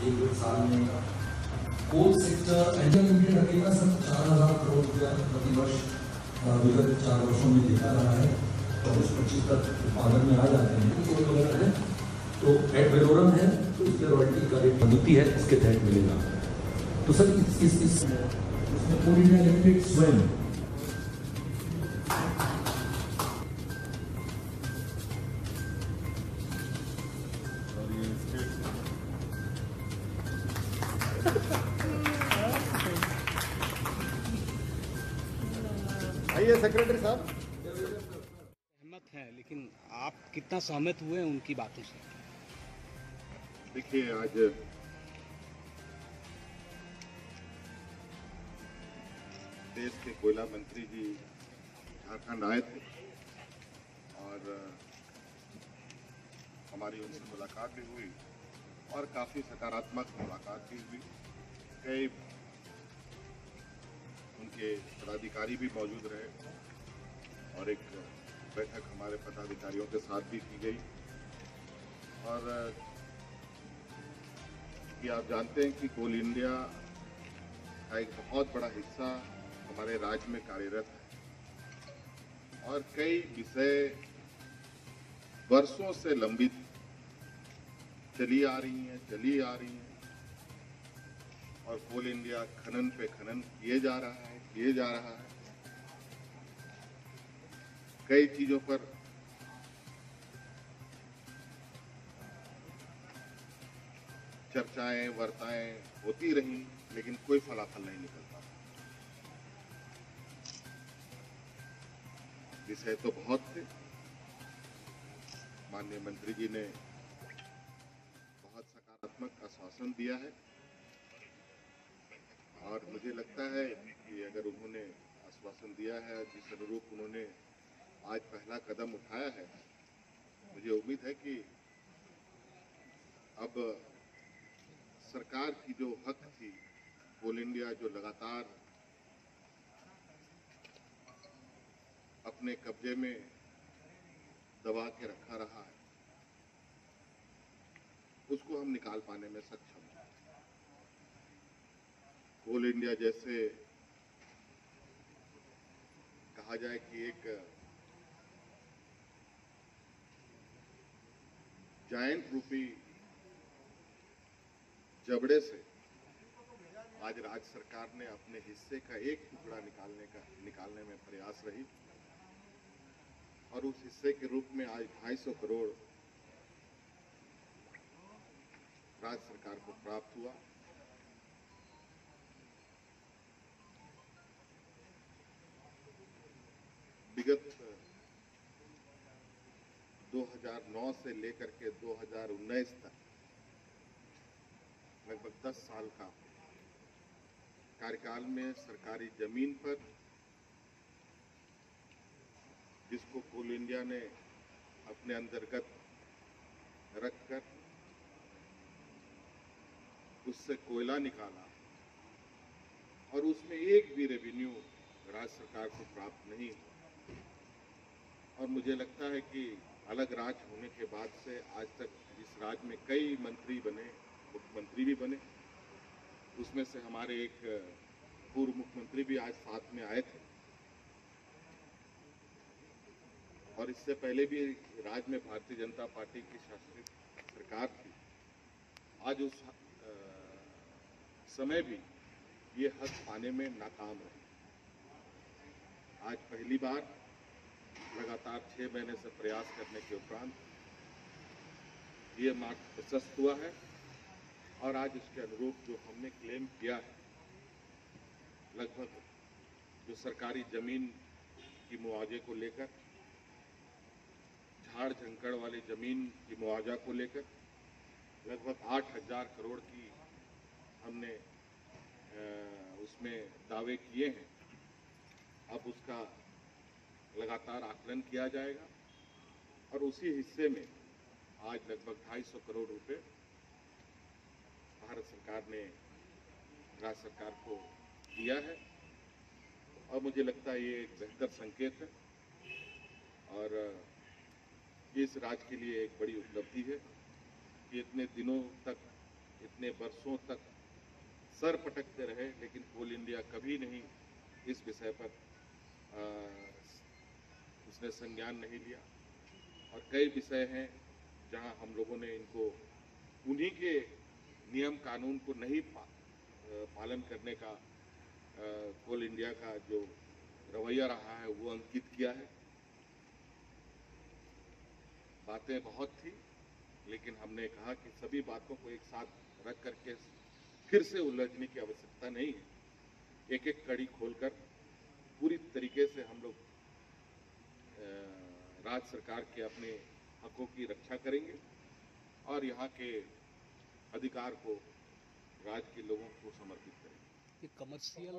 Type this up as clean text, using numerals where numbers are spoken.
एक साल में कोल सेक्टर इंडिया लिमिटेड अकेला सब 4,000 करोड़ रुपया प्रतिवर्ष विगत 4 वर्षों में दिखा रहा है। 24-25 तक उत्पादन में आ जाते हैं कोल वगैरह है, तो एड वेलोरम है तो इसके रॉयल्टी का रेट बनती है, इसके तहत मिलेगा। तो सर इसमें कोल इंडिया लिमिटेड स्वयं आइए सेक्रेटरी साहब। सहमत हैं, लेकिन आप कितना सहमत हुए हैं उनकी बातों से? देखिए, आज देश के कोयला मंत्री जी झारखंड आए थे और हमारी उनसे मुलाकात भी हुई और काफ़ी सकारात्मक मुलाकात भी हुई। कई उनके पदाधिकारी भी मौजूद रहे और एक बैठक हमारे पदाधिकारियों के साथ भी की गई। और कि आप जानते हैं कि कोल इंडिया का एक बहुत बड़ा हिस्सा हमारे राज्य में कार्यरत है और कई विषय वर्षों से लंबित चली आ रही हैं और कोल इंडिया खनन पे खनन किए जा रहा है। कई चीजों पर चर्चाएं वार्ताएं होती रही, लेकिन कोई फलाफल नहीं निकलता। विषय तो बहुत थे। माननीय मंत्री जी ने बहुत सकारात्मक आश्वासन दिया है और मुझे लगता है कि अगर उन्होंने आश्वासन दिया है, जिस अनुरूप उन्होंने आज पहला कदम उठाया है, मुझे उम्मीद है कि अब सरकार की जो हक थी, कोल इंडिया जो लगातार अपने कब्जे में दबा के रखा रहा है, उसको हम निकाल पाने में सक्षम हैं। कोल इंडिया जैसे कहा जाए कि एक जायंट रूपी जबड़े से आज राज्य सरकार ने अपने हिस्से का एक टुकड़ा निकालने में प्रयास रही और उस हिस्से के रूप में आज 250 करोड़ राज्य सरकार को प्राप्त हुआ। विगत 2009 से लेकर के 2019 तक लगभग 10 साल का कार्यकाल में सरकारी जमीन पर, जिसको कोल इंडिया ने अपने अंतर्गत रखकर उससे कोयला निकाला और उसमें एक भी रेवेन्यू राज्य सरकार को प्राप्त नहीं हुआ। और मुझे लगता है कि अलग राज्य होने के बाद से आज तक इस राज्य में कई मंत्री बने, मुख्यमंत्री भी बने, उसमें से हमारे एक पूर्व मुख्यमंत्री भी आज साथ में आए थे और इससे पहले भी राज्य में भारतीय जनता पार्टी की शासित सरकार थी। आज उस समय भी ये हक पाने में नाकाम रहे। आज पहली बार लगातार 6 महीने से प्रयास करने के उपरांत ये मार्ग प्रशस्त हुआ है और आज उसके अनुरूप जो हमने क्लेम किया है, लगभग जो सरकारी जमीन की मुआवजे को लेकर, झाड़ झंकड़ वाली जमीन की मुआवजा को लेकर लगभग 8,000 करोड़ की हमने उसमें दावे किए हैं। अब उसका लगातार आकलन किया जाएगा और उसी हिस्से में आज लगभग 250 करोड़ रुपए भारत सरकार ने राज्य सरकार को दिया है और मुझे लगता है ये एक बेहतर संकेत है और ये इस राज्य के लिए एक बड़ी उपलब्धि है कि इतने दिनों तक, इतने वर्षों तक सर पटकते रहे, लेकिन कोल इंडिया कभी नहीं इस विषय पर उसने संज्ञान नहीं लिया। और कई विषय हैं जहां हम लोगों ने इनको उन्हीं के नियम कानून को नहीं पालन करने का कोल इंडिया का जो रवैया रहा है वो अंकित किया है। बातें बहुत थी, लेकिन हमने कहा कि सभी बातों को एक साथ रख करके फिर से उलझने की आवश्यकता नहीं है। एक एक कड़ी खोलकर पूरी तरीके से हम लोग राज्य सरकार के अपने हकों की रक्षा करेंगे और यहाँ के अधिकार को राज्य के लोगों को समर्पित करेंगे। ये कमर्शियल